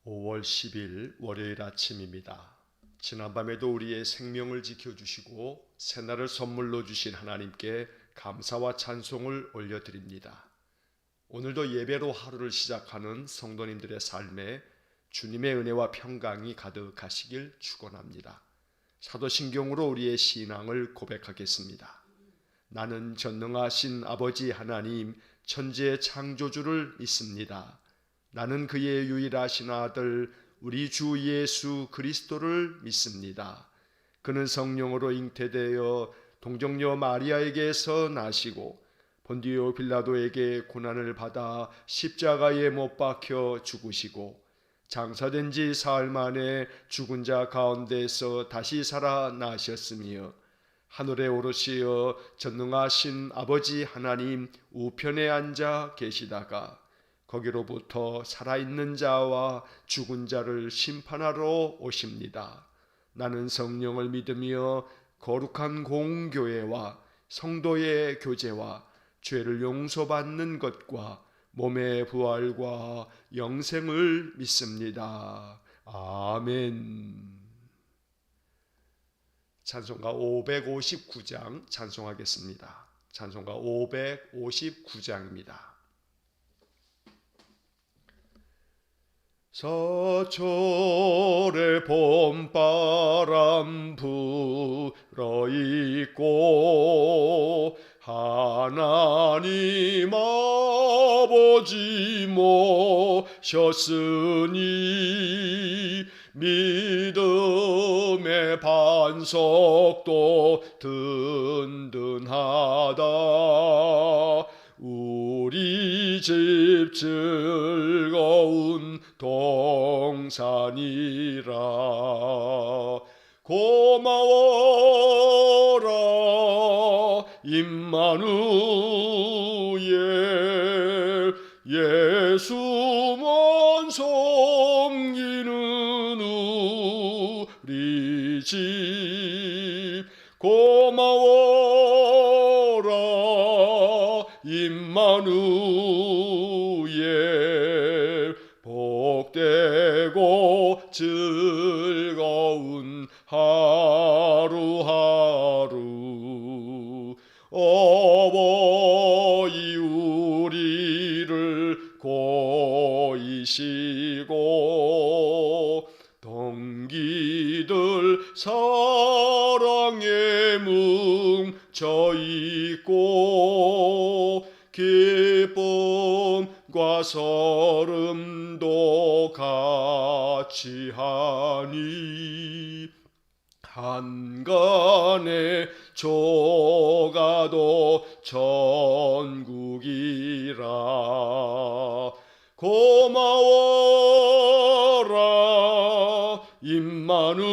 5월 10일 월요일 아침입니다. 지난밤에도 우리의 생명을 지켜주시고 새날을 선물로 주신 하나님께 감사와 찬송을 올려드립니다. 오늘도 예배로 하루를 시작하는 성도님들의 삶에 주님의 은혜와 평강이 가득하시길 축원합니다. 사도신경으로 우리의 신앙을 고백하겠습니다. 나는 전능하신 아버지 하나님 천지의 창조주를 믿습니다. 나는 그의 유일하신 아들 우리 주 예수 그리스도를 믿습니다. 그는 성령으로 잉태되어 동정녀 마리아에게서 나시고 본디오 빌라도에게 고난을 받아 십자가에 못 박혀 죽으시고 장사된 지 사흘 만에 죽은 자 가운데서 다시 살아나셨으며 하늘에 오르시어 전능하신 아버지 하나님 우편에 앉아 계시다가 거기로부터 살아있는 자와 죽은 자를 심판하러 오십니다. 나는 성령을 믿으며 거룩한 공교회와 성도의 교제와 죄를 용서받는 것과 몸의 부활과 영생을 믿습니다. 아멘. 찬송가 559장 찬송하겠습니다. 찬송가 559장입니다. 서철의 봄바람 불어있고 하나님 아버지 모셨으니 믿음의 반석도 든든하다. 우리 집 즐거운 동산이라. 고마워라 임마누엘 예수만 섬기는 우리 집. 고마워라 임마누엘 복되고 즐거운 하루하루. 어버이 우리를 고이시고 동기들 사랑에 뭉쳐있고 기쁨과 설움도 같이 하니 한간에 조가도 천국이라. 고마워라 임마누엘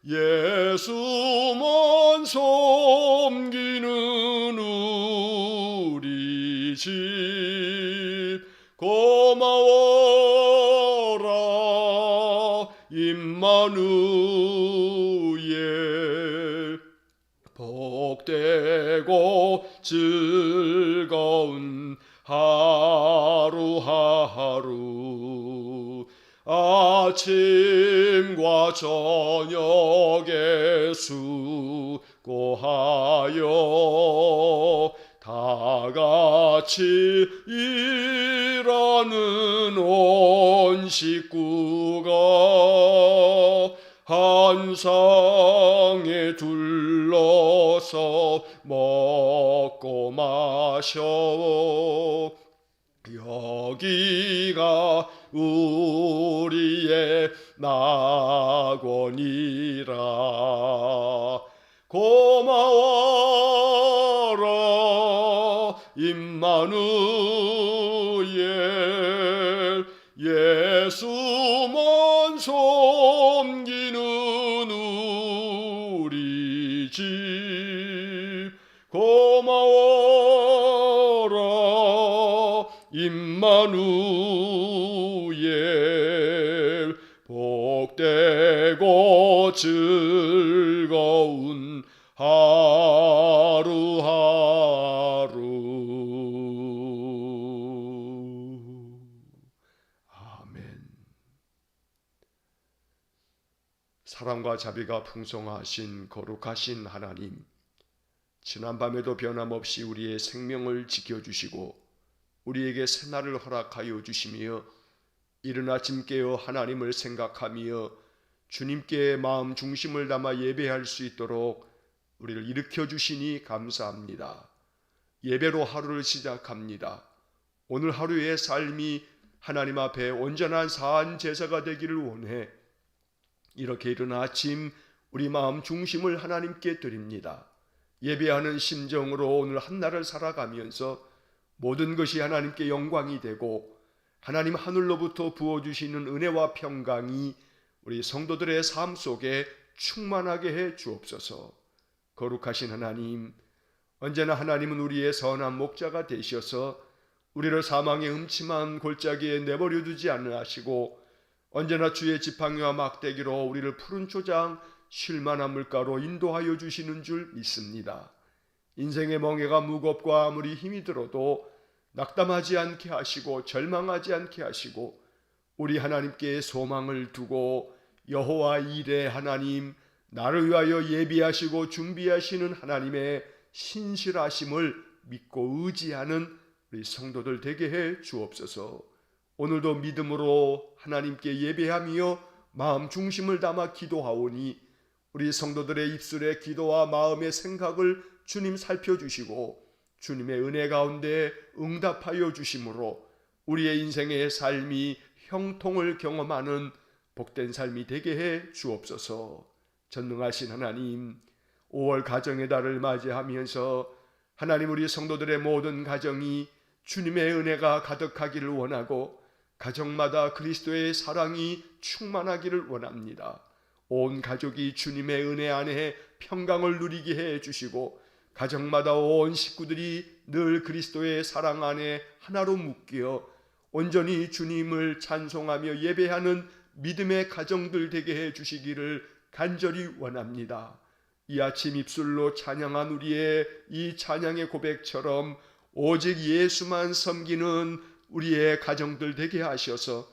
예수만 섬기는 우리 집. 고마워라 임마누엘 복되고 즐거운 하루하루. 아침과 저녁에 수고하여 다같이 일하는 온 식구가 한 상에 둘러서 먹고 마셔. 여기가 우리의 낙원이라. 고마워라 임마누엘 예수만 섬기는 우리 집. 고마워라 임마누엘 복되고 즐거운 하루하루. 사랑과 자비가 풍성하신 거룩하신 하나님, 지난밤에도 변함없이 우리의 생명을 지켜주시고 우리에게 새날을 허락하여 주시며 이른 아침 깨어 하나님을 생각하며 주님께 마음 중심을 담아 예배할 수 있도록 우리를 일으켜 주시니 감사합니다. 예배로 하루를 시작합니다. 오늘 하루의 삶이 하나님 앞에 온전한 사한 제사가 되기를 원해 이렇게 이른 아침 우리 마음 중심을 하나님께 드립니다. 예배하는 심정으로 오늘 한날을 살아가면서 모든 것이 하나님께 영광이 되고 하나님 하늘로부터 부어주시는 은혜와 평강이 우리 성도들의 삶 속에 충만하게 해 주옵소서. 거룩하신 하나님, 언제나 하나님은 우리의 선한 목자가 되셔서 우리를 사망의 음침한 골짜기에 내버려 두지 않으시고 언제나 주의 지팡이와 막대기로 우리를 푸른 초장 쉴만한 물가로 인도하여 주시는 줄 믿습니다. 인생의 멍에가 무겁고 아무리 힘이 들어도 낙담하지 않게 하시고 절망하지 않게 하시고 우리 하나님께 소망을 두고 여호와 이레 하나님, 나를 위하여 예비하시고 준비하시는 하나님의 신실하심을 믿고 의지하는 우리 성도들 되게 해 주옵소서. 오늘도 믿음으로 하나님께 예배하며 마음 중심을 담아 기도하오니 우리 성도들의 입술의 기도와 마음의 생각을 주님 살펴주시고 주님의 은혜 가운데 응답하여 주심으로 우리의 인생의 삶이 형통을 경험하는 복된 삶이 되게 해 주옵소서. 전능하신 하나님, 5월 가정의 달을 맞이하면서 하나님 우리 성도들의 모든 가정이 주님의 은혜가 가득하기를 원하고 가정마다 그리스도의 사랑이 충만하기를 원합니다. 온 가족이 주님의 은혜 안에 평강을 누리게 해 주시고 가정마다 온 식구들이 늘 그리스도의 사랑 안에 하나로 묶여 온전히 주님을 찬송하며 예배하는 믿음의 가정들 되게 해 주시기를 간절히 원합니다. 이 아침 입술로 찬양한 우리의 이 찬양의 고백처럼 오직 예수만 섬기는 우리의 가정들 되게 하셔서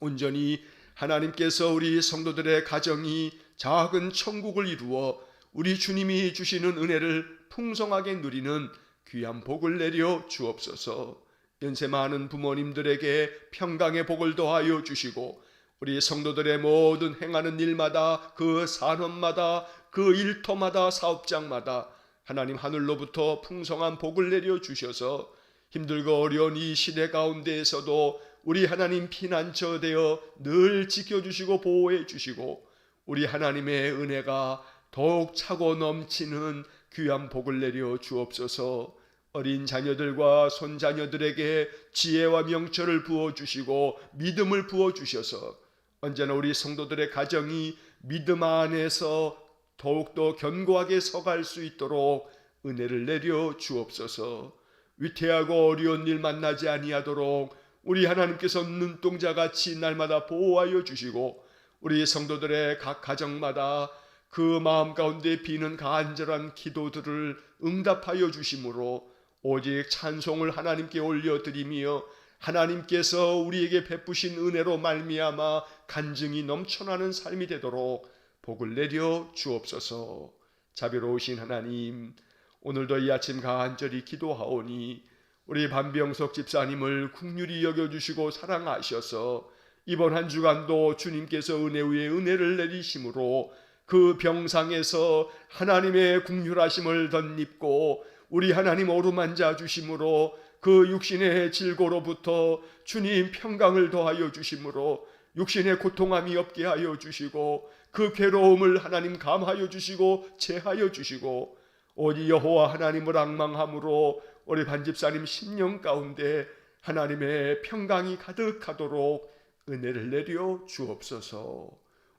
온전히 하나님께서 우리 성도들의 가정이 작은 천국을 이루어 우리 주님이 주시는 은혜를 풍성하게 누리는 귀한 복을 내려 주옵소서. 연세 많은 부모님들에게 평강의 복을 더하여 주시고 우리 성도들의 모든 행하는 일마다 그 산업마다 그 일터마다 사업장마다 하나님 하늘로부터 풍성한 복을 내려 주셔서 힘들고 어려운 이 시대 가운데에서도 우리 하나님 피난처 되어 늘 지켜주시고 보호해 주시고 우리 하나님의 은혜가 더욱 차고 넘치는 귀한 복을 내려 주옵소서. 어린 자녀들과 손자녀들에게 지혜와 명철을 부어주시고 믿음을 부어주셔서 언제나 우리 성도들의 가정이 믿음 안에서 더욱더 견고하게 서갈 수 있도록 은혜를 내려 주옵소서. 위태하고 어려운 일 만나지 아니하도록 우리 하나님께서 눈동자같이 날마다 보호하여 주시고 우리 성도들의 각 가정마다 그 마음 가운데 비는 간절한 기도들을 응답하여 주심으로 오직 찬송을 하나님께 올려드리며 하나님께서 우리에게 베푸신 은혜로 말미암아 간증이 넘쳐나는 삶이 되도록 복을 내려 주옵소서. 자비로우신 하나님, 오늘도 이 아침 간절히 기도하오니 우리 반병석 집사님을 긍휼히 여겨주시고 사랑하셔서 이번 한 주간도 주님께서 은혜 위에 은혜를 내리심으로 그 병상에서 하나님의 긍휼하심을 덧입고 우리 하나님 어루만져 주심으로 그 육신의 질고로부터 주님 평강을 더하여 주심으로 육신의 고통함이 없게 하여 주시고 그 괴로움을 하나님 감하여 주시고 제하여 주시고 오직 여호와 하나님을 앙망함으로 우리 반집사님 심령 가운데 하나님의 평강이 가득하도록 은혜를 내려 주옵소서.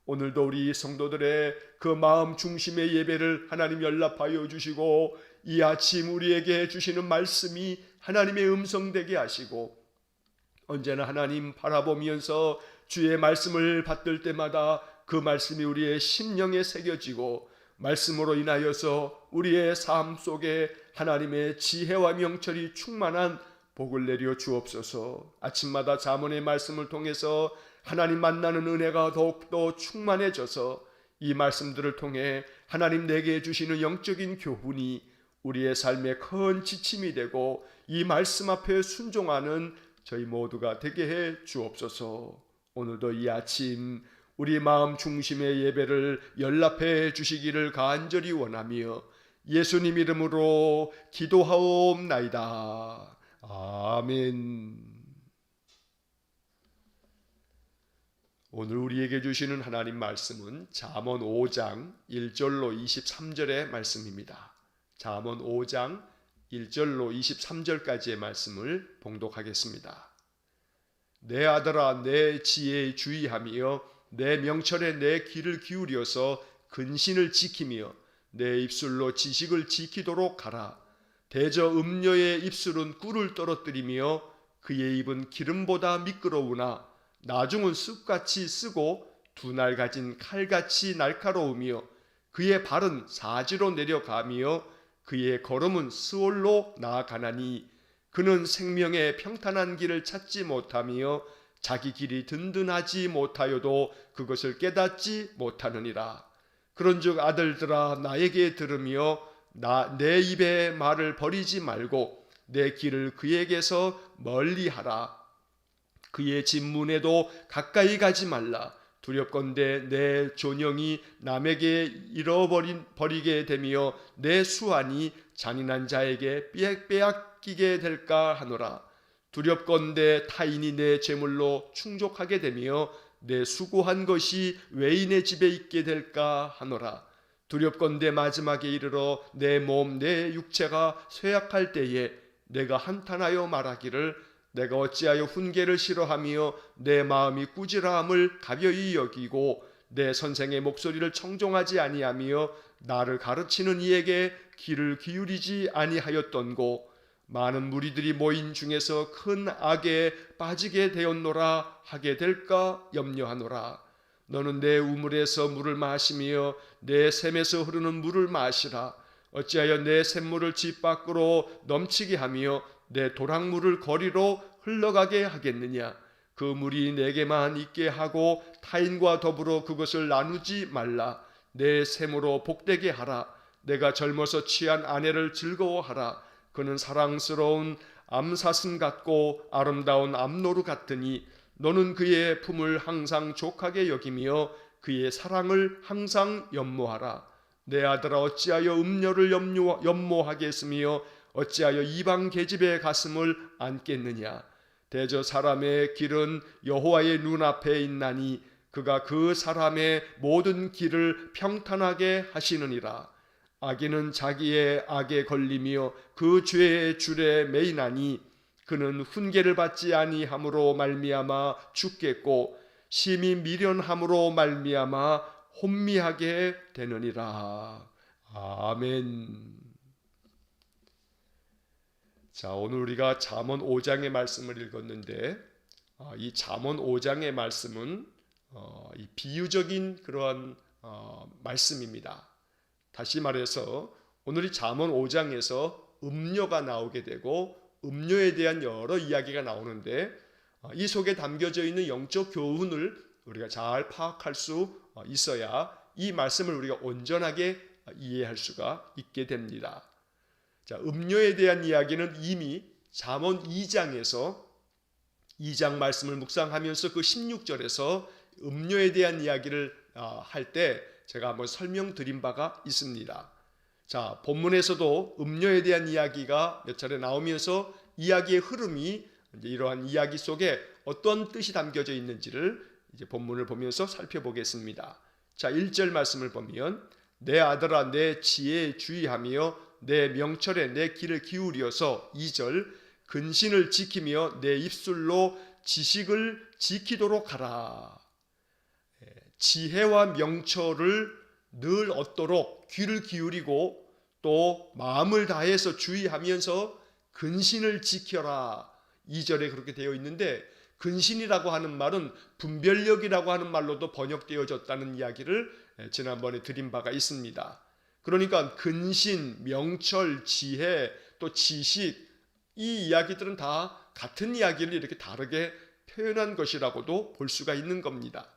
오늘도 우리 성도들의 그 마음 중심의 예배를 하나님 연락하여 주시고 이 아침 우리에게 주시는 말씀이 하나님의 음성 되게 하시고 언제나 하나님 바라보면서 주의 말씀을 받들 때마다 그 말씀이 우리의 심령에 새겨지고 말씀으로 인하여서 우리의 삶 속에 하나님의 지혜와 명철이 충만한 복을 내려 주옵소서. 아침마다 잠언의 말씀을 통해서 하나님 만나는 은혜가 더욱더 충만해져서 이 말씀들을 통해 하나님 내게 주시는 영적인 교훈이 우리의 삶에 큰 지침이 되고 이 말씀 앞에 순종하는 저희 모두가 되게 해 주옵소서. 오늘도 이 아침 우리 마음 중심의 예배를 연락해 주시기를 간절히 원하며 예수님 이름으로 기도하옵나이다. 아멘. 오늘 우리에게 주시는 하나님 말씀은 잠언 5장 1절로 23절의 말씀입니다. 잠언 5장 1절로 23절까지의 말씀을 봉독하겠습니다. 내 아들아, 내 지혜에 주의하며 내 명철에 내 귀를 기울여서 근신을 지키며 내 입술로 지식을 지키도록 하라. 대저 음녀의 입술은 꿀을 떨어뜨리며 그의 입은 기름보다 미끄러우나 나중은 쑥같이 쓰고 두 날 가진 칼같이 날카로우며 그의 발은 사지로 내려가며 그의 걸음은 스올로 나아가나니 그는 생명의 평탄한 길을 찾지 못하며 자기 길이 든든하지 못하여도 그것을 깨닫지 못하느니라. 그런즉 아들들아, 나에게 들으며 내 입의 말을 버리지 말고 내 길을 그에게서 멀리하라. 그의 진문에도 가까이 가지 말라. 두렵건대 내 존영이 남에게 잃어버리게 되며 내 수완이 잔인한 자에게 빼앗기게 될까 하노라. 두렵건대 타인이 내 재물로 충족하게 되며 내 수고한 것이 외인의 집에 있게 될까 하노라. 두렵건대 마지막에 이르러 내 몸 내 육체가 쇠약할 때에 내가 한탄하여 말하기를 내가 어찌하여 훈계를 싫어하며 내 마음이 꾸지람을 가벼이 여기고 내 선생의 목소리를 청종하지 아니하며 나를 가르치는 이에게 귀를 기울이지 아니하였던고. 많은 무리들이 모인 중에서 큰 악에 빠지게 되었노라 하게 될까 염려하노라. 너는 내 우물에서 물을 마시며 내 샘에서 흐르는 물을 마시라. 어찌하여 내 샘물을 집 밖으로 넘치게 하며 내 도랑물을 거리로 흘러가게 하겠느냐. 그 물이 내게만 있게 하고 타인과 더불어 그것을 나누지 말라. 내 샘으로 복되게 하라. 내가 젊어서 취한 아내를 즐거워하라. 그는 사랑스러운 암사슴 같고 아름다운 암노루 같으니 너는 그의 품을 항상 족하게 여기며 그의 사랑을 항상 연모하라. 내 아들아, 어찌하여 음녀를 연모하겠으며 어찌하여 이방 계집의 가슴을 안겠느냐. 대저 사람의 길은 여호와의 눈앞에 있나니 그가 그 사람의 모든 길을 평탄하게 하시느니라. 악인은 자기의 악에 걸리며 그 죄의 줄에 매이나니 그는 훈계를 받지 아니함으로 말미암아 죽겠고 심히 미련함으로 말미암아 혼미하게 되느니라. 아멘. 자, 오늘 우리가 잠언 5장의 말씀을 읽었는데 이 잠언 5장의 말씀은 이 비유적인 그러한 말씀입니다. 다시 말해서 오늘 이 잠언 5장에서 음료가 나오게 되고 음료에 대한 여러 이야기가 나오는데 이 속에 담겨져 있는 영적 교훈을 우리가 잘 파악할 수 있어야 이 말씀을 우리가 온전하게 이해할 수가 있게 됩니다. 자, 음료에 대한 이야기는 이미 잠언 2장에서 2장 말씀을 묵상하면서 그 16절에서 음료에 대한 이야기를 할 때 제가 한번 설명드린 바가 있습니다. 자, 본문에서도 음료에 대한 이야기가 몇 차례 나오면서 이야기의 흐름이 이제 이러한 이야기 속에 어떤 뜻이 담겨져 있는지를 이제 본문을 보면서 살펴보겠습니다. 자, 1절 말씀을 보면 내 아들아, 내 지혜에 주의하며 내 명철에 내 귀를 기울여서 2절 근신을 지키며 내 입술로 지식을 지키도록 하라. 지혜와 명철을 늘 얻도록 귀를 기울이고 또 마음을 다해서 주의하면서 근신을 지켜라. 2절에 그렇게 되어 있는데 근신이라고 하는 말은 분별력이라고 하는 말로도 번역되어졌다는 이야기를 지난번에 드린 바가 있습니다. 그러니까 근신, 명철, 지혜, 또 지식 이 이야기들은 다 같은 이야기를 이렇게 다르게 표현한 것이라고도 볼 수가 있는 겁니다.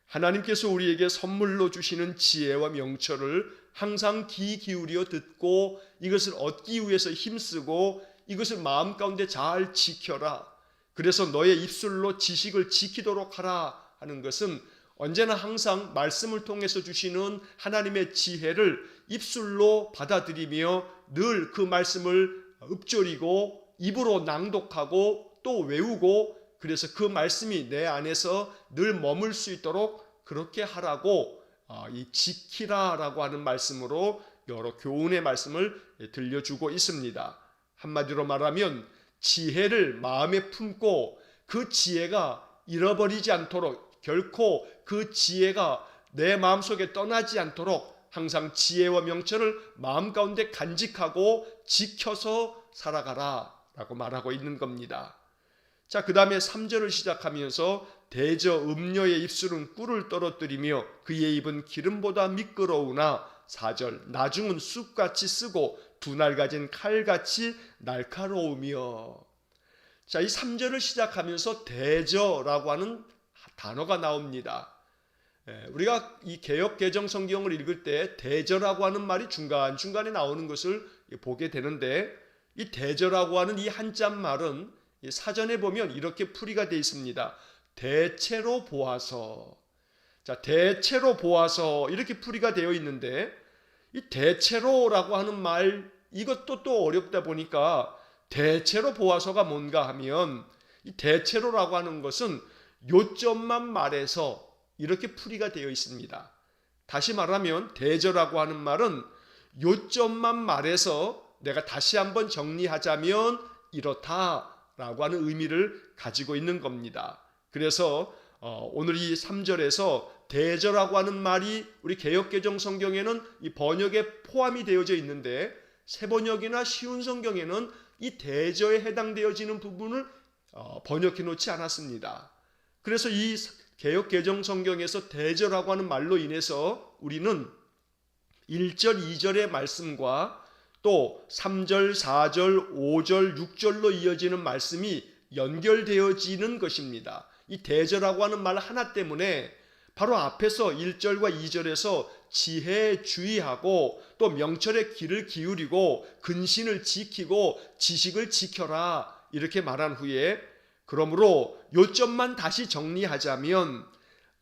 하나님께서 우리에게 선물로 주시는 지혜와 명철을 항상 귀 기울여 듣고 이것을 얻기 위해서 힘쓰고 이것을 마음 가운데 잘 지켜라. 그래서 너의 입술로 지식을 지키도록 하라 하는 것은 언제나 항상 말씀을 통해서 주시는 하나님의 지혜를 입술로 받아들이며 늘 그 말씀을 읊조리고 입으로 낭독하고 또 외우고 그래서 그 말씀이 내 안에서 늘 머물 수 있도록 그렇게 하라고 이 지키라라고 하는 말씀으로 여러 교훈의 말씀을 들려주고 있습니다. 한마디로 말하면 지혜를 마음에 품고 그 지혜가 잃어버리지 않도록 결코 그 지혜가 내 마음속에 떠나지 않도록 항상 지혜와 명철을 마음 가운데 간직하고 지켜서 살아가라 라고 말하고 있는 겁니다. 자, 그 다음에 3절을 시작하면서 대저 음녀의 입술은 꿀을 떨어뜨리며 그의 입은 기름보다 미끄러우나 4절 나중은 쑥같이 쓰고 두 날 가진 칼같이 날카로우며. 자, 이 3절을 시작하면서 대저라고 하는 단어가 나옵니다. 우리가 이 개역 개정 성경을 읽을 때 대저라고 하는 말이 중간중간에 나오는 것을 보게 되는데 이 대저라고 하는 이 한자 말은 사전에 보면 이렇게 풀이가 되어 있습니다. 대체로 보아서. 자, 대체로 보아서 이렇게 풀이가 되어 있는데 이 대체로라고 하는 말 이것도 또 어렵다 보니까 대체로 보아서가 뭔가 하면 이 대체로라고 하는 것은 요점만 말해서 이렇게 풀이가 되어 있습니다. 다시 말하면 대저라고 하는 말은 요점만 말해서 내가 다시 한번 정리하자면 이렇다라고 하는 의미를 가지고 있는 겁니다. 그래서 오늘 이 3절에서 대저라고 하는 말이 우리 개역개정 성경에는 이 번역에 포함이 되어져 있는데 새번역이나 쉬운 성경에는 이 대저에 해당되어지는 부분을 번역해 놓지 않았습니다. 그래서 이 개역개정 성경에서 대저라고 하는 말로 인해서 우리는 1절, 2절의 말씀과 또 3절, 4절, 5절, 6절로 이어지는 말씀이 연결되어지는 것입니다. 이 대저라고 하는 말 하나 때문에 바로 앞에서 1절과 2절에서 지혜에 주의하고 또 명철의 귀를 기울이고 근신을 지키고 지식을 지켜라 이렇게 말한 후에 그러므로 요점만 다시 정리하자면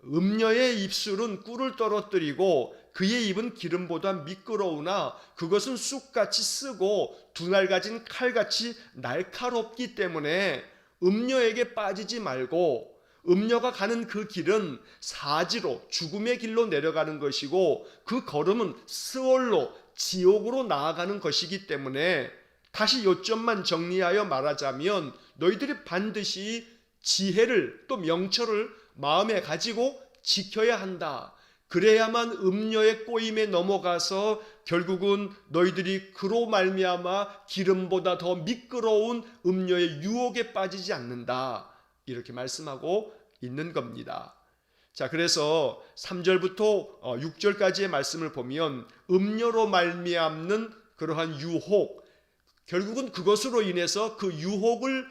음녀의 입술은 꿀을 떨어뜨리고 그의 입은 기름보다 미끄러우나 그것은 쑥같이 쓰고 두 날 가진 칼같이 날카롭기 때문에 음녀에게 빠지지 말고 음녀가 가는 그 길은 사지로 죽음의 길로 내려가는 것이고 그 걸음은 스월로 지옥으로 나아가는 것이기 때문에 다시 요점만 정리하여 말하자면 너희들이 반드시 지혜를 또 명철을 마음에 가지고 지켜야 한다. 그래야만 음녀의 꼬임에 넘어가서 결국은 너희들이 그로 말미암아 기름보다 더 미끄러운 음녀의 유혹에 빠지지 않는다. 이렇게 말씀하고 있는 겁니다. 자, 그래서 3절부터 6절까지의 말씀을 보면 음녀로 말미암는 그러한 유혹, 결국은 그것으로 인해서 그 유혹을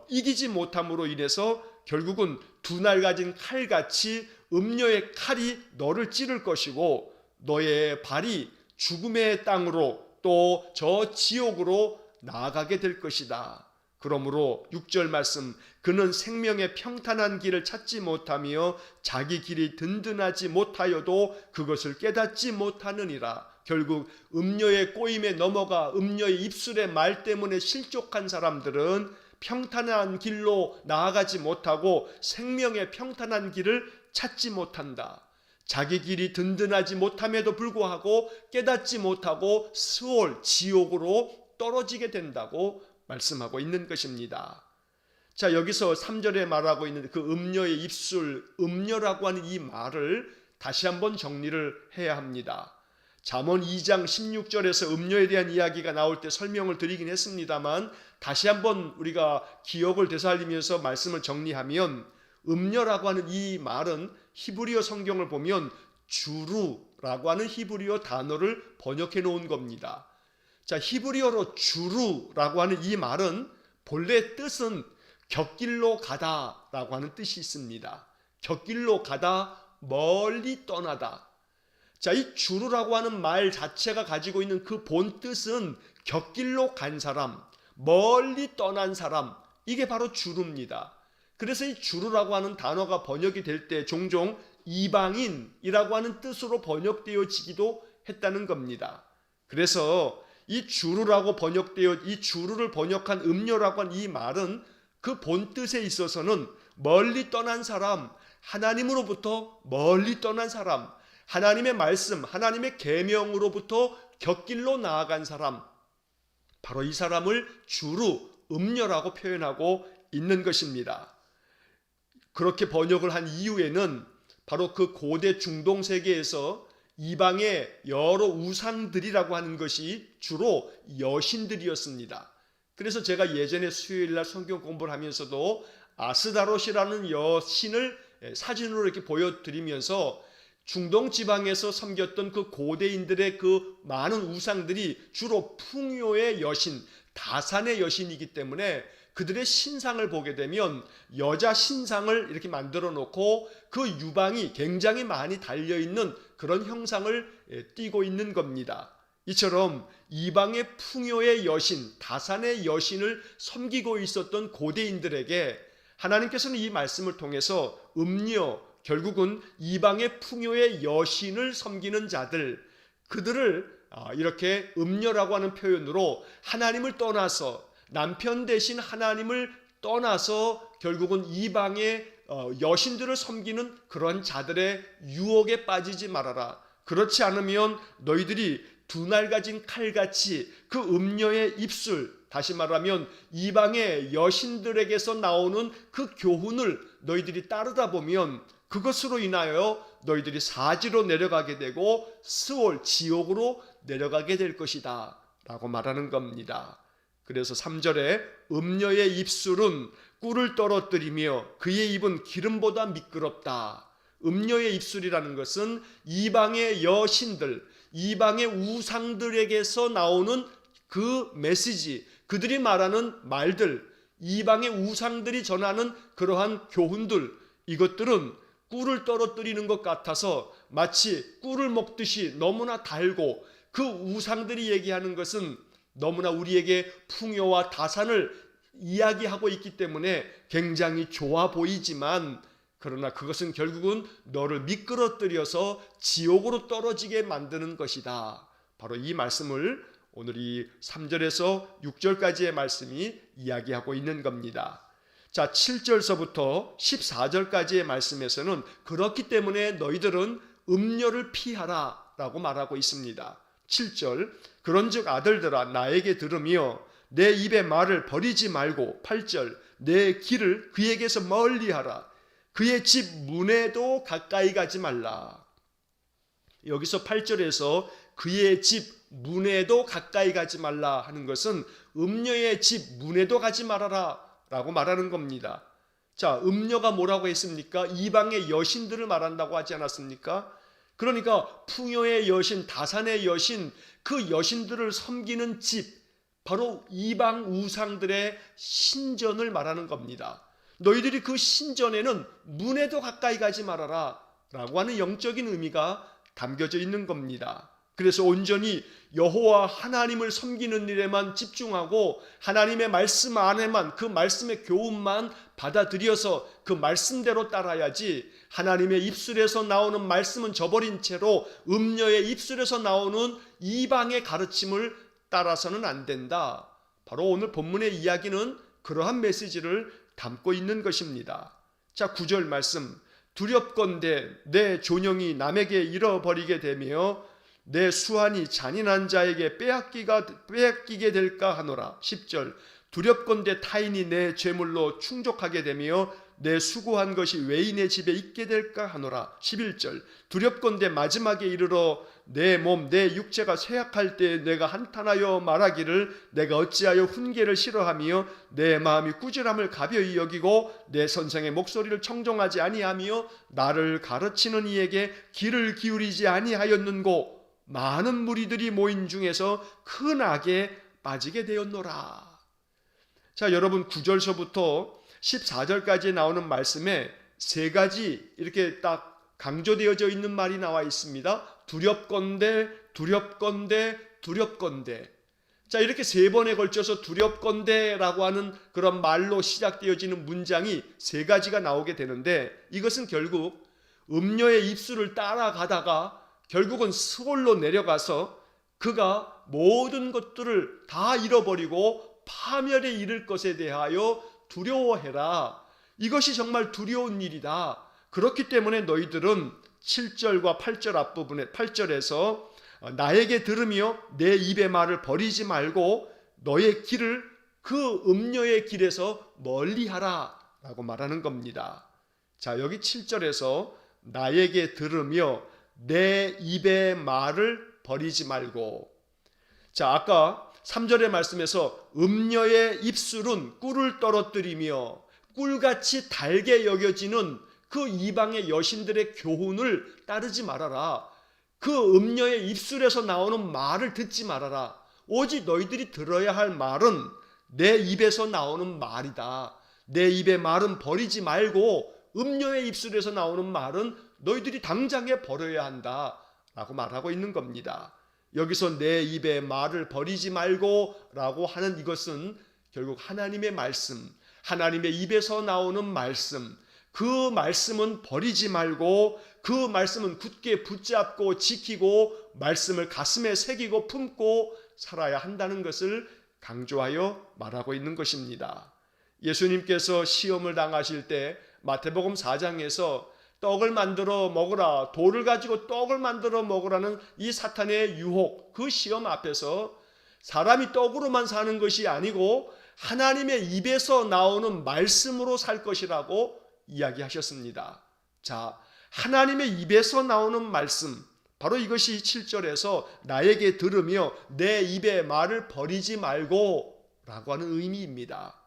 이기지 못함으로 인해서 결국은 두 날 가진 칼같이 음녀의 칼이 너를 찌를 것이고 너의 발이 죽음의 땅으로 또 저 지옥으로 나아가게 될 것이다. 그러므로 6절 말씀 그는 생명의 평탄한 길을 찾지 못하며 자기 길이 든든하지 못하여도 그것을 깨닫지 못하느니라. 결국 음녀의 꼬임에 넘어가 음녀의 입술의 말 때문에 실족한 사람들은 평탄한 길로 나아가지 못하고 생명의 평탄한 길을 찾지 못한다. 자기 길이 든든하지 못함에도 불구하고 깨닫지 못하고 스올 지옥으로 떨어지게 된다고 말씀하고 있는 것입니다. 자, 여기서 3절에 말하고 있는 그 음녀의 입술, 음녀라고 하는 이 말을 다시 한번 정리를 해야 합니다. 잠언 2장 16절에서 음녀에 대한 이야기가 나올 때 설명을 드리긴 했습니다만 다시 한번 우리가 기억을 되살리면서 말씀을 정리하면 음녀라고 하는 이 말은 히브리어 성경을 보면 주루라고 하는 히브리어 단어를 번역해 놓은 겁니다. 자, 히브리어로 주루라고 하는 이 말은 본래 뜻은 곁길로 가다라고 하는 뜻이 있습니다. 곁길로 가다, 멀리 떠나다. 자, 이 주루라고 하는 말 자체가 가지고 있는 그 본 뜻은 곁길로 간 사람, 멀리 떠난 사람, 이게 바로 주루입니다. 그래서 이 주루라고 하는 단어가 번역이 될 때 종종 이방인이라고 하는 뜻으로 번역되어지기도 했다는 겁니다. 그래서 이 주루라고 번역되어 이 주루를 번역한 음료라고 한 이 말은 그 본 뜻에 있어서는 멀리 떠난 사람, 하나님으로부터 멀리 떠난 사람, 하나님의 말씀, 하나님의 계명으로부터 곁길로 나아간 사람, 바로 이 사람을 주루, 음녀라고 표현하고 있는 것입니다. 그렇게 번역을 한 이유에는 바로 그 고대 중동 세계에서 이방의 여러 우상들이라고 하는 것이 주로 여신들이었습니다. 그래서 제가 예전에 수요일날 성경 공부를 하면서도 아스다롯이라는 여신을 사진으로 이렇게 보여드리면서 중동 지방에서 섬겼던 그 고대인들의 그 많은 우상들이 주로 풍요의 여신, 다산의 여신이기 때문에 그들의 신상을 보게 되면 여자 신상을 이렇게 만들어 놓고 그 유방이 굉장히 많이 달려있는 그런 형상을 띠고 있는 겁니다. 이처럼 이방의 풍요의 여신, 다산의 여신을 섬기고 있었던 고대인들에게 하나님께서는 이 말씀을 통해서 음녀, 결국은 이방의 풍요의 여신을 섬기는 자들, 그들을 이렇게 음녀라고 하는 표현으로 하나님을 떠나서 남편 대신 하나님을 떠나서 결국은 이방의 여신들을 섬기는 그런 자들의 유혹에 빠지지 말아라. 그렇지 않으면 너희들이 두 날 가진 칼같이 그 음녀의 입술, 다시 말하면 이방의 여신들에게서 나오는 그 교훈을 너희들이 따르다 보면 그것으로 인하여 너희들이 사지로 내려가게 되고 스올, 지옥으로 내려가게 될 것이다 라고 말하는 겁니다. 그래서 3절에 음녀의 입술은 꿀을 떨어뜨리며 그의 입은 기름보다 미끄럽다. 음녀의 입술이라는 것은 이방의 여신들, 이방의 우상들에게서 나오는 그 메시지, 그들이 말하는 말들, 이방의 우상들이 전하는 그러한 교훈들, 이것들은 꿀을 떨어뜨리는 것 같아서 마치 꿀을 먹듯이 너무나 달고, 그 우상들이 얘기하는 것은 너무나 우리에게 풍요와 다산을 이야기하고 있기 때문에 굉장히 좋아 보이지만, 그러나 그것은 결국은 너를 미끄러뜨려서 지옥으로 떨어지게 만드는 것이다. 바로 이 말씀을 오늘 이 3절에서 6절까지의 말씀이 이야기하고 있는 겁니다. 자, 7절서부터 14절까지의 말씀에서는 그렇기 때문에 너희들은 음녀를 피하라 라고 말하고 있습니다. 7절, 그런즉 아들들아 나에게 들으며 내 입의 말을 버리지 말고, 8절, 내 길을 그에게서 멀리하라. 그의 집 문에도 가까이 가지 말라. 여기서 8절에서 그의 집 문에도 가까이 가지 말라 하는 것은 음녀의 집 문에도 가지 말아라 라고 말하는 겁니다. 자, 음녀가 뭐라고 했습니까? 이방의 여신들을 말한다고 하지 않았습니까? 그러니까 풍요의 여신, 다산의 여신, 그 여신들을 섬기는 집, 바로 이방 우상들의 신전을 말하는 겁니다. 너희들이 그 신전에는 문에도 가까이 가지 말아라 라고 하는 영적인 의미가 담겨져 있는 겁니다. 그래서 온전히 여호와 하나님을 섬기는 일에만 집중하고 하나님의 말씀 안에만, 그 말씀의 교훈만 받아들여서 그 말씀대로 따라야지, 하나님의 입술에서 나오는 말씀은 저버린 채로 음녀의 입술에서 나오는 이방의 가르침을 따라서는 안 된다. 바로 오늘 본문의 이야기는 그러한 메시지를 담고 있는 것입니다. 자, 9절 말씀, 두렵건대 내 존영이 남에게 잃어버리게 되며 내 수완이 잔인한 자에게 빼앗기게 될까 하노라. 10절, 두렵건대 타인이 내 죄물로 충족하게 되며 내 수고한 것이 외인의 집에 있게 될까 하노라. 11절, 두렵건대 마지막에 이르러 내 몸, 내 육체가 쇠약할 때 내가 한탄하여 말하기를 내가 어찌하여 훈계를 싫어하며 내 마음이 꾸지람을 가벼이 여기고 내 선생의 목소리를 청종하지 아니하며 나를 가르치는 이에게 귀를 기울이지 아니하였는고 많은 무리들이 모인 중에서 큰 악에 빠지게 되었노라. 자, 여러분 9절서부터 14절까지 나오는 말씀에 세 가지 이렇게 딱 강조되어져 있는 말이 나와 있습니다. 두렵건대, 두렵건대, 두렵건대. 자, 이렇게 세 번에 걸쳐서 두렵건대라고 하는 그런 말로 시작되어지는 문장이 세 가지가 나오게 되는데, 이것은 결국 음녀의 입술을 따라가다가 결국은 스올로 내려가서 그가 모든 것들을 다 잃어버리고 파멸에 이를 것에 대하여 두려워해라. 이것이 정말 두려운 일이다. 그렇기 때문에 너희들은 7절과 8절 앞부분에 8절에서 나에게 들으며 내 입의 말을 버리지 말고 너의 길을 그 음녀의 길에서 멀리하라 라고 말하는 겁니다. 자, 여기 7절에서 나에게 들으며 내 입의 말을 버리지 말고, 자, 아까 3절의 말씀에서 음녀의 입술은 꿀을 떨어뜨리며 꿀같이 달게 여겨지는 그 이방의 여신들의 교훈을 따르지 말아라. 그 음녀의 입술에서 나오는 말을 듣지 말아라. 오직 너희들이 들어야 할 말은 내 입에서 나오는 말이다. 내 입의 말은 버리지 말고 음녀의 입술에서 나오는 말은 너희들이 당장에 버려야 한다 라고 말하고 있는 겁니다. 여기서 내 입의 말을 버리지 말고 라고 하는 이것은 결국 하나님의 말씀, 하나님의 입에서 나오는 말씀, 그 말씀은 버리지 말고 그 말씀은 굳게 붙잡고 지키고 말씀을 가슴에 새기고 품고 살아야 한다는 것을 강조하여 말하고 있는 것입니다. 예수님께서 시험을 당하실 때 마태복음 4장에서 떡을 만들어 먹으라, 돌을 가지고 떡을 만들어 먹으라는 이 사탄의 유혹, 그 시험 앞에서 사람이 떡으로만 사는 것이 아니고 하나님의 입에서 나오는 말씀으로 살 것이라고 이야기하셨습니다. 자, 하나님의 입에서 나오는 말씀, 바로 이것이 7절에서 나에게 들으며 내 입의 말을 버리지 말고 라고 하는 의미입니다.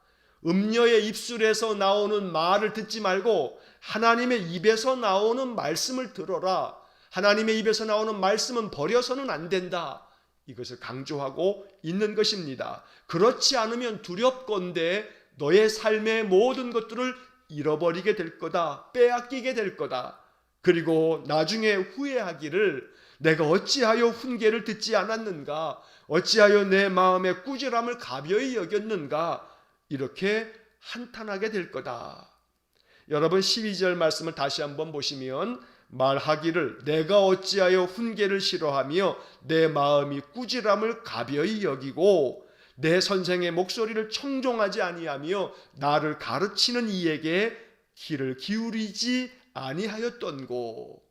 음녀의 입술에서 나오는 말을 듣지 말고 하나님의 입에서 나오는 말씀을 들어라. 하나님의 입에서 나오는 말씀은 버려서는 안 된다. 이것을 강조하고 있는 것입니다. 그렇지 않으면 두렵건대 너의 삶의 모든 것들을 잃어버리게 될 거다. 빼앗기게 될 거다. 그리고 나중에 후회하기를 내가 어찌하여 훈계를 듣지 않았는가? 어찌하여 내 마음의 꾸지람을 가벼이 여겼는가? 이렇게 한탄하게 될 거다. 여러분 12절 말씀을 다시 한번 보시면 말하기를 내가 어찌하여 훈계를 싫어하며 내 마음이 꾸지람을 가벼이 여기고 내 선생의 목소리를 청종하지 아니하며 나를 가르치는 이에게 귀를 기울이지 아니하였던고.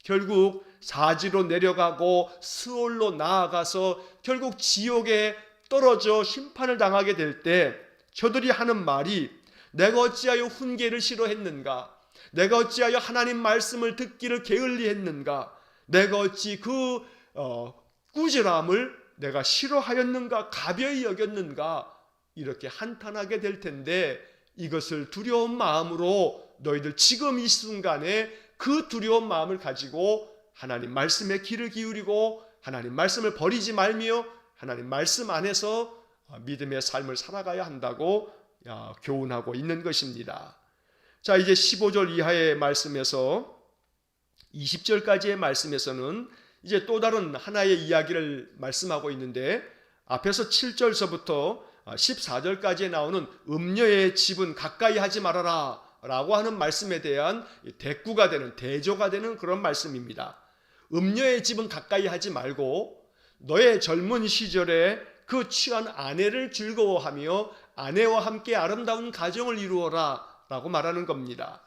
결국 사지로 내려가고 스올로 나아가서 결국 지옥에 떨어져 심판을 당하게 될 때 저들이 하는 말이 내가 어찌하여 훈계를 싫어했는가? 내가 어찌하여 하나님 말씀을 듣기를 게을리했는가? 내가 어찌 그 꾸지람을 내가 싫어하였는가? 가벼이 여겼는가? 이렇게 한탄하게 될 텐데 이것을 두려운 마음으로 너희들 지금 이 순간에 그 두려운 마음을 가지고 하나님 말씀에 귀를 기울이고 하나님 말씀을 버리지 말며 하나님 말씀 안에서 믿음의 삶을 살아가야 한다고 교훈하고 있는 것입니다. 자, 이제 15절 이하의 말씀에서 20절까지의 말씀에서는 이제 또 다른 하나의 이야기를 말씀하고 있는데 앞에서 7절서부터 14절까지에 나오는 음녀의 집은 가까이 하지 말아라 라고 하는 말씀에 대한 대꾸가 되는, 대조가 되는 그런 말씀입니다. 음녀의 집은 가까이 하지 말고 너의 젊은 시절에 그 취한 아내를 즐거워하며 아내와 함께 아름다운 가정을 이루어라 라고 말하는 겁니다.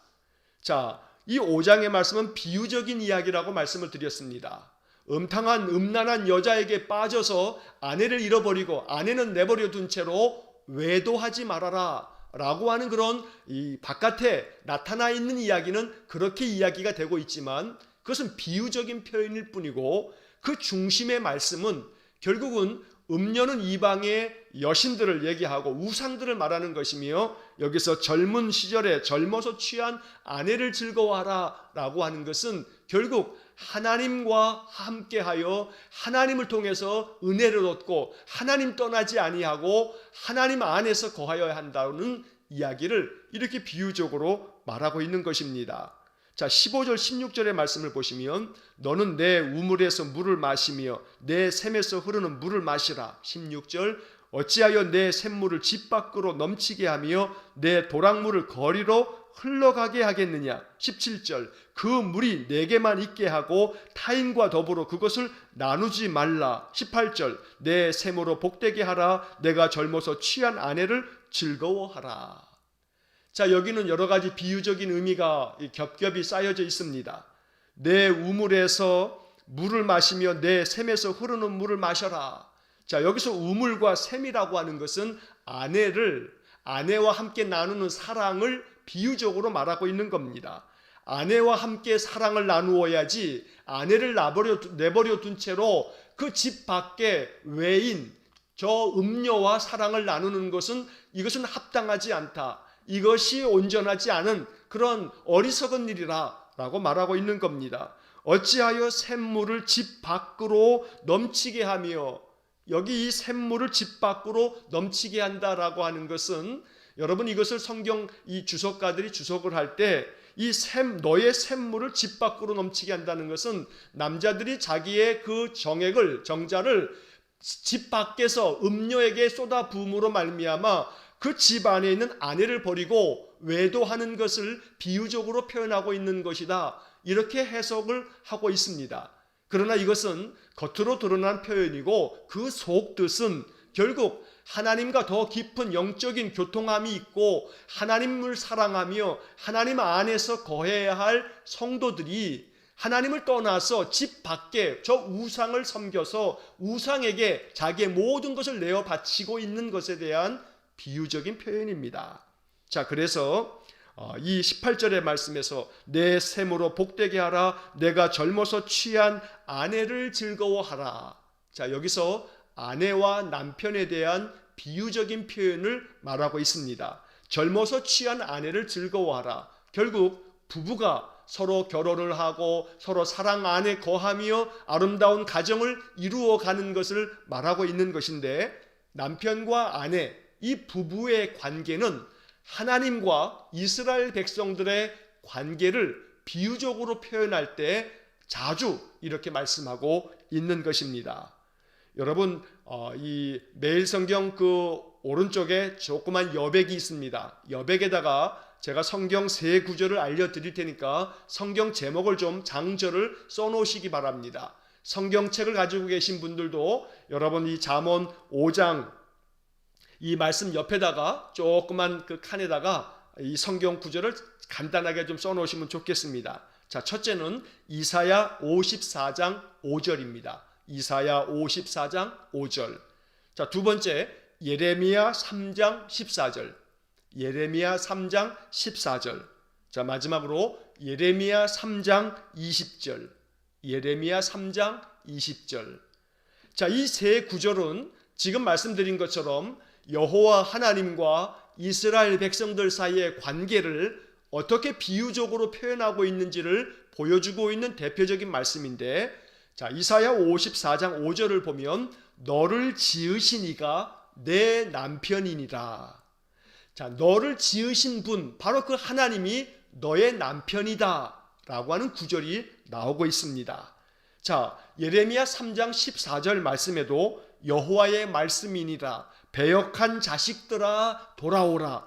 자, 이 5장의 말씀은 비유적인 이야기라고 말씀을 드렸습니다. 음탕한 음란한 여자에게 빠져서 아내를 잃어버리고 아내는 내버려 둔 채로 외도하지 말아라 라고 하는 그런 이 바깥에 나타나 있는 이야기는 그렇게 이야기가 되고 있지만 그것은 비유적인 표현일 뿐이고 그 중심의 말씀은 결국은 음녀는 이방의 여신들을 얘기하고 우상들을 말하는 것이며 여기서 젊은 시절에 젊어서 취한 아내를 즐거워하라 라고 하는 것은 결국 하나님과 함께하여 하나님을 통해서 은혜를 얻고 하나님 떠나지 아니하고 하나님 안에서 거하여야 한다는 이야기를 이렇게 비유적으로 말하고 있는 것입니다. 자, 15절 16절의 말씀을 보시면 너는 내 우물에서 물을 마시며 내 샘에서 흐르는 물을 마시라. 16절 어찌하여 내 샘물을 집 밖으로 넘치게 하며 내 도랑물을 거리로 흘러가게 하겠느냐. 17절 그 물이 내게만 있게 하고 타인과 더불어 그것을 나누지 말라. 18절 내 샘으로 복되게 하라. 내가 젊어서 취한 아내를 즐거워하라. 자, 여기는 여러 가지 비유적인 의미가 겹겹이 쌓여져 있습니다. 내 우물에서 물을 마시며 내 샘에서 흐르는 물을 마셔라. 자, 여기서 우물과 샘이라고 하는 것은 아내와 함께 나누는 사랑을 비유적으로 말하고 있는 겁니다. 아내와 함께 사랑을 나누어야지 아내를 내버려 둔 채로 그 집 밖에 외인, 저 음녀와 사랑을 나누는 것은 이것은 합당하지 않다. 이것이 온전하지 않은 그런 어리석은 일이라고 말하고 있는 겁니다. 어찌하여 샘물을 집 밖으로 넘치게 하며, 여기 이 샘물을 집 밖으로 넘치게 한다라고 하는 것은 여러분 이것을 성경 이 주석가들이 주석을 할 때 이 너의 샘물을 집 밖으로 넘치게 한다는 것은 남자들이 자기의 그 정자를 집 밖에서 음녀에게 쏟아 부음으로 말미암아 그 집 안에 있는 아내를 버리고 외도하는 것을 비유적으로 표현하고 있는 것이다. 이렇게 해석을 하고 있습니다. 그러나 이것은 겉으로 드러난 표현이고 그 속뜻은 결국 하나님과 더 깊은 영적인 교통함이 있고 하나님을 사랑하며 하나님 안에서 거해야 할 성도들이 하나님을 떠나서 집 밖에 저 우상을 섬겨서 우상에게 자기의 모든 것을 내어 바치고 있는 것에 대한 비유적인 표현입니다. 자, 그래서 이 18절의 말씀에서 내 샘으로 복되게 하라. 내가 젊어서 취한 아내를 즐거워하라. 자, 여기서 아내와 남편에 대한 비유적인 표현을 말하고 있습니다. 젊어서 취한 아내를 즐거워하라. 결국 부부가 서로 결혼을 하고 서로 사랑 안에 거하며 아름다운 가정을 이루어가는 것을 말하고 있는 것인데, 남편과 아내 이 부부의 관계는 하나님과 이스라엘 백성들의 관계를 비유적으로 표현할 때 자주 이렇게 말씀하고 있는 것입니다. 여러분, 이 매일성경 그 오른쪽에 조그만 여백이 있습니다. 여백에다가 제가 성경 세 구절을 알려드릴 테니까 성경 제목을 좀 장절을 써놓으시기 바랍니다. 성경책을 가지고 계신 분들도 여러분 이 잠언 5장 이 말씀 옆에다가 조그만 그 칸에다가 이 성경 구절을 간단하게 좀 써놓으시면 좋겠습니다. 자, 첫째는 이사야 54장 5절입니다. 이사야 54장 5절. 자, 두 번째 예레미야 3장 14절. 예레미야 3장 14절. 자, 마지막으로 예레미야 3장 20절. 예레미야 3장 20절. 자, 이 세 구절은 지금 말씀드린 것처럼 여호와 하나님과 이스라엘 백성들 사이의 관계를 어떻게 비유적으로 표현하고 있는지를 보여주고 있는 대표적인 말씀인데, 자, 이사야 54장 5절을 보면 너를 지으신 이가 내 남편이니라. 자, 너를 지으신 분, 바로 그 하나님이 너의 남편이다 라고 하는 구절이 나오고 있습니다. 자, 예레미야 3장 14절 말씀에도 여호와의 말씀이니라. 배역한 자식들아 돌아오라.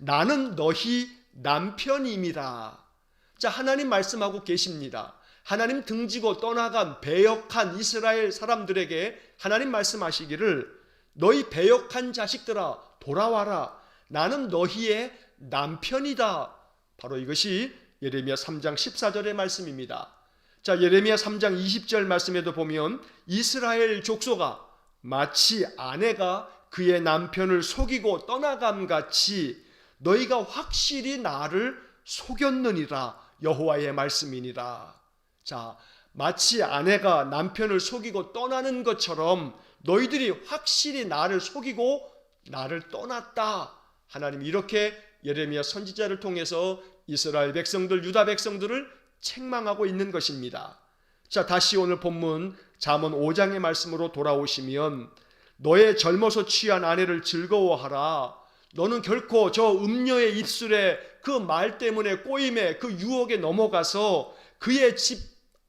나는 너희 남편임이라. 자, 하나님 말씀하고 계십니다. 하나님 등지고 떠나간 배역한 이스라엘 사람들에게 하나님 말씀하시기를 너희 배역한 자식들아 돌아와라. 나는 너희의 남편이다. 바로 이것이 예레미야 3장 14절의 말씀입니다. 자, 예레미야 3장 20절 말씀에도 보면 이스라엘 족속아 마치 아내가 그의 남편을 속이고 떠나감 같이 너희가 확실히 나를 속였느니라. 여호와의 말씀이니라. 자, 마치 아내가 남편을 속이고 떠나는 것처럼 너희들이 확실히 나를 속이고 나를 떠났다. 하나님 이렇게 예레미야 선지자를 통해서 이스라엘 백성들, 유다 백성들을 책망하고 있는 것입니다. 자, 다시 오늘 본문 잠언 5장의 말씀으로 돌아오시면 너의 젊어서 취한 아내를 즐거워하라. 너는 결코 저 음녀의 입술에 그 말 때문에 꼬임에 그 유혹에 넘어가서 그의 집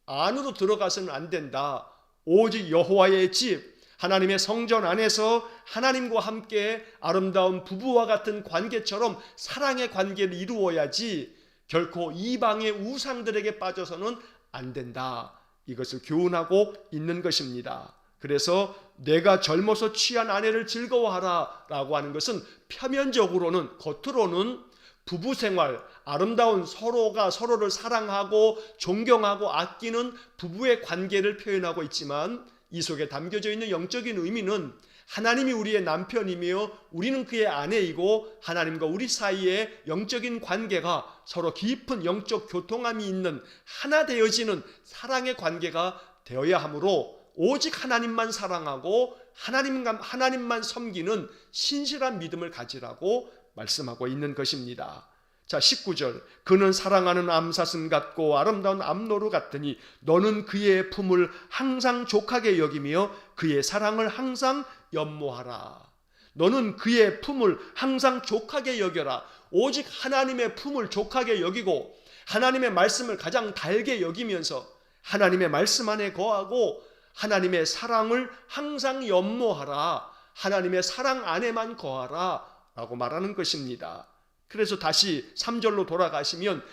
안으로 들어가서는 안 된다. 오직 여호와의 집, 하나님의 성전 안에서 하나님과 함께 아름다운 부부와 같은 관계처럼 사랑의 관계를 이루어야지 결코 이방의 우상들에게 빠져서는 안 된다. 이것을 교훈하고 있는 것입니다. 그래서 내가 젊어서 취한 아내를 즐거워하라 라고 하는 것은 표면적으로는, 겉으로는 부부생활, 아름다운 서로가 서로를 사랑하고 존경하고 아끼는 부부의 관계를 표현하고 있지만 이 속에 담겨져 있는 영적인 의미는 하나님이 우리의 남편이며 우리는 그의 아내이고 하나님과 우리 사이의 영적인 관계가 서로 깊은 영적 교통함이 있는 하나 되어지는 사랑의 관계가 되어야 하므로 오직 하나님만 사랑하고 하나님만 섬기는 신실한 믿음을 가지라고 말씀하고 있는 것입니다. 자, 19절, 그는 사랑하는 암사슴 같고 아름다운 암노루 같으니 너는 그의 품을 항상 족하게 여기며 그의 사랑을 항상 연모하라. 너는 그의 품을 항상 족하게 여겨라. 오직 하나님의 품을 족하게 여기고 하나님의 말씀을 가장 달게 여기면서 하나님의 말씀 안에 거하고 하나님의 사랑을 항상 연모하라. 하나님의 사랑 안에만 거하라 라고 말하는 것입니다. 그래서 다시 3절로 돌아가시면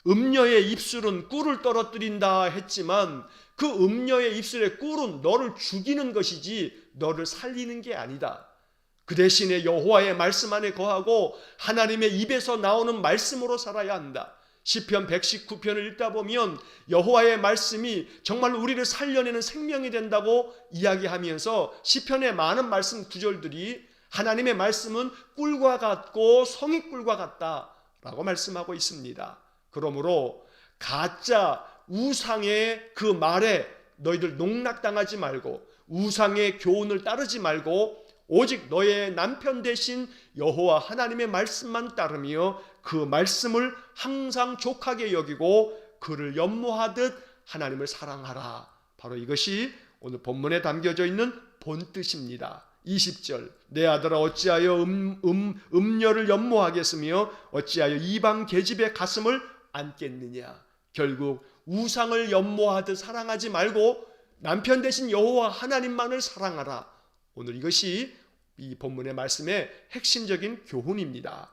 음녀의 입술은 꿀을 떨어뜨린다 했지만 그 음녀의 입술의 꿀은 너를 죽이는 것이지 너를 살리는 게 아니다. 그 대신에 여호와의 말씀 안에 거하고 하나님의 입에서 나오는 말씀으로 살아야 한다. 시편 119편을 읽다 보면 여호와의 말씀이 정말 우리를 살려내는 생명이 된다고 이야기하면서 시편의 많은 말씀 구절들이 하나님의 말씀은 꿀과 같고 성의꿀과 같다라고 말씀하고 있습니다. 그러므로 가짜 우상의 그 말에 너희들 농락당하지 말고 우상의 교훈을 따르지 말고 오직 너의 남편 대신 여호와 하나님의 말씀만 따르며 그 말씀을 항상 족하게 여기고 그를 연모하듯 하나님을 사랑하라. 바로 이것이 오늘 본문에 담겨져 있는 본뜻입니다. 20절, 내 아들아 어찌하여 음녀를 연모하겠으며 어찌하여 이방 계집의 가슴을 안겠느냐. 결국 우상을 연모하듯 사랑하지 말고 남편 대신 여호와 하나님만을 사랑하라. 오늘 이것이 이 본문의 말씀의 핵심적인 교훈입니다.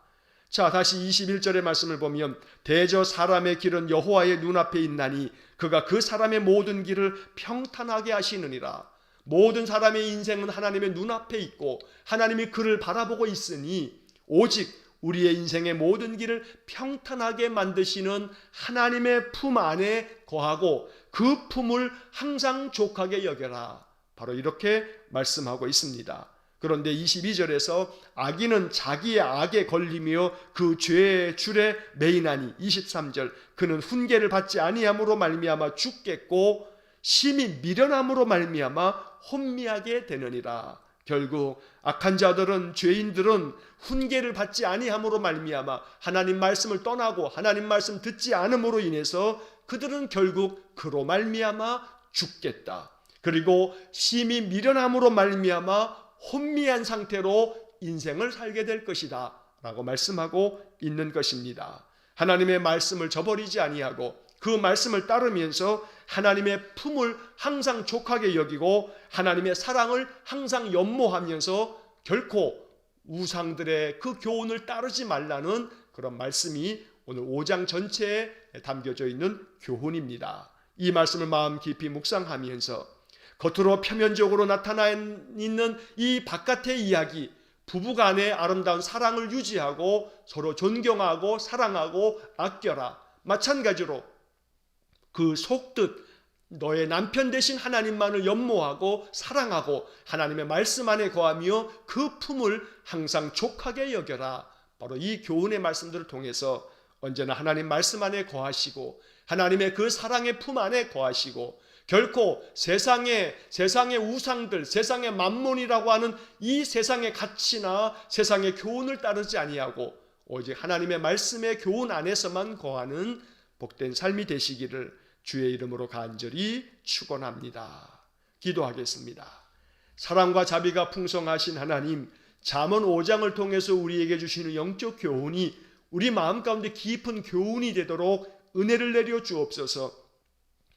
자, 다시 21절의 말씀을 보면 대저 사람의 길은 여호와의 눈앞에 있나니 그가 그 사람의 모든 길을 평탄하게 하시느니라. 모든 사람의 인생은 하나님의 눈앞에 있고 하나님이 그를 바라보고 있으니 오직 우리의 인생의 모든 길을 평탄하게 만드시는 하나님의 품 안에 거하고 그 품을 항상 족하게 여겨라. 바로 이렇게 말씀하고 있습니다. 그런데 22절에서 악인은 자기의 악에 걸리며 그 죄의 줄에 매이나니 23절, 그는 훈계를 받지 아니함으로 말미암아 죽겠고 심히 미련함으로 말미암아 혼미하게 되느니라. 결국 악한 자들은, 죄인들은 훈계를 받지 아니함으로 말미암아 하나님 말씀을 떠나고 하나님 말씀 듣지 않음으로 인해서 그들은 결국 그로 말미암아 죽겠다. 그리고 심히 미련함으로 말미암아 혼미한 상태로 인생을 살게 될 것이다 라고 말씀하고 있는 것입니다. 하나님의 말씀을 저버리지 아니하고 그 말씀을 따르면서 하나님의 품을 항상 족하게 여기고 하나님의 사랑을 항상 연모하면서 결코 우상들의 그 교훈을 따르지 말라는 그런 말씀이 오늘 5장 전체에 담겨져 있는 교훈입니다. 이 말씀을 마음 깊이 묵상하면서 겉으로 표면적으로 나타나 있는 이 바깥의 이야기, 부부간의 아름다운 사랑을 유지하고 서로 존경하고 사랑하고 아껴라. 마찬가지로 그 속뜻 너의 남편 대신 하나님만을 연모하고 사랑하고 하나님의 말씀 안에 거하며 그 품을 항상 족하게 여겨라. 바로 이 교훈의 말씀들을 통해서 언제나 하나님 말씀 안에 거하시고 하나님의 그 사랑의 품 안에 거하시고 결코 세상의 우상들, 세상의 만몬이라고 하는 이 세상의 가치나 세상의 교훈을 따르지 아니하고 오직 하나님의 말씀의 교훈 안에서만 거하는 복된 삶이 되시기를 주의 이름으로 간절히 축원합니다. 기도하겠습니다. 사랑과 자비가 풍성하신 하나님, 잠언 5장을 통해서 우리에게 주시는 영적 교훈이 우리 마음 가운데 깊은 교훈이 되도록 은혜를 내려 주옵소서.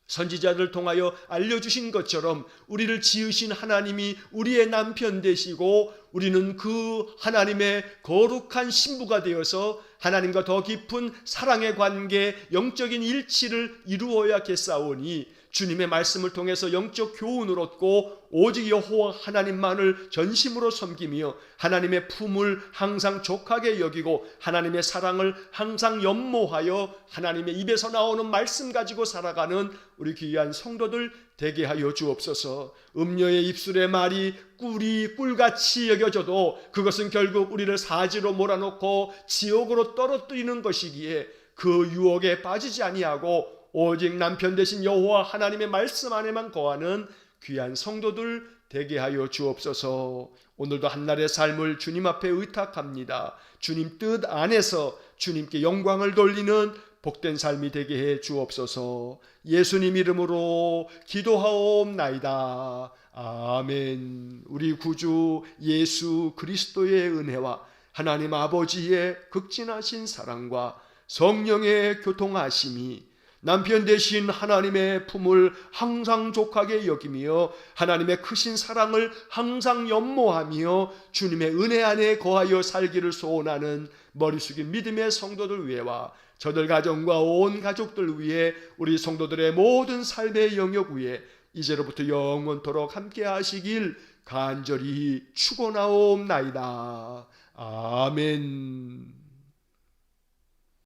선지자들 통하여 알려주신 것처럼 우리를 지으신 하나님이 우리의 남편 되시고 우리는 그 하나님의 거룩한 신부가 되어서 하나님과 더 깊은 사랑의 관계, 영적인 일치를 이루어야겠사오니 주님의 말씀을 통해서 영적 교훈을 얻고 오직 여호와 하나님만을 전심으로 섬기며 하나님의 품을 항상 족하게 여기고 하나님의 사랑을 항상 연모하여 하나님의 입에서 나오는 말씀 가지고 살아가는 우리 귀한 성도들 되게 하여 주옵소서. 음녀의 입술의 말이 꿀같이 여겨져도 그것은 결국 우리를 사지로 몰아넣고 지옥으로 떨어뜨리는 것이기에 그 유혹에 빠지지 아니하고 오직 남편 되신 여호와 하나님의 말씀 안에만 거하는 귀한 성도들 되게 하여 주옵소서. 오늘도 한날의 삶을 주님 앞에 의탁합니다. 주님 뜻 안에서 주님께 영광을 돌리는 복된 삶이 되게 해 주옵소서. 예수님 이름으로 기도하옵나이다. 아멘. 우리 구주 예수 그리스도의 은혜와 하나님 아버지의 극진하신 사랑과 성령의 교통하심이 남편 되신 하나님의 품을 항상 족하게 여기며 하나님의 크신 사랑을 항상 연모하며 주님의 은혜 안에 거하여 살기를 소원하는 머리 숙인 믿음의 성도들 위에와 저들 가정과 온 가족들 위해 우리 성도들의 모든 삶의 영역 위에 이제로부터 영원토록 함께 하시길 간절히 축원하옵나이다. 아멘.